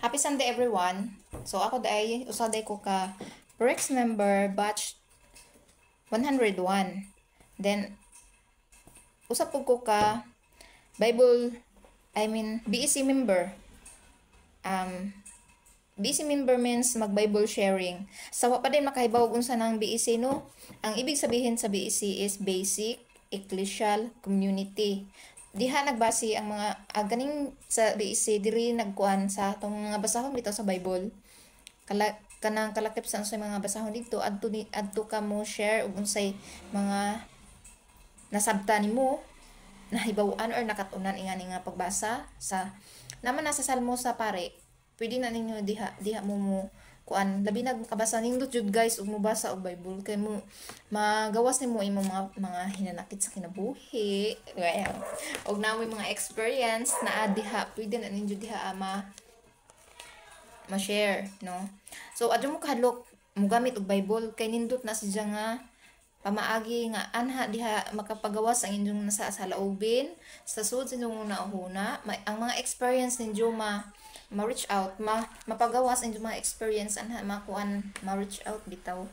Happy Sunday everyone. So ako day usaday ko ka Brex member batch 101. Then usap pud ko ka Bible BEC member. BEC member means mag-Bible sharing. Sawa pa din makahibaw og unsa nang BEC no? Ang ibig sabihin sa BEC is Basic Ecclesial Community. Diha nagbase ang mga ganing sa BEC diri nagkuan sa atong mga basahon dito sa Bible. Kanang kalakip sa unsay mga basahon dito adto ka mo share og unsay mga nasabta nimo, nahibaw-an or nakatunan ingani nga pagbasa sa naman nasa Salmo sa pare. Pwede na ninyo diha mo kuan labi nagkabasa nindot jud guys ug mobasa og Bible kay mo magawas nimo imong mga hinanakit sa kinabuhi. Well, og namoy mga experience na diha pwede na ninyo diha ma-share, no? So adto mo kahadlok mo gamit og Bible kay nindot na siya nga pamaagi nga anha diha makapagawas ang inyong nasa sa laubin sa sud sa inyong una ang mga experience ninyo ma-reach out mapagawas ang inyong mga experience anha makuan ma-reach out bitaw.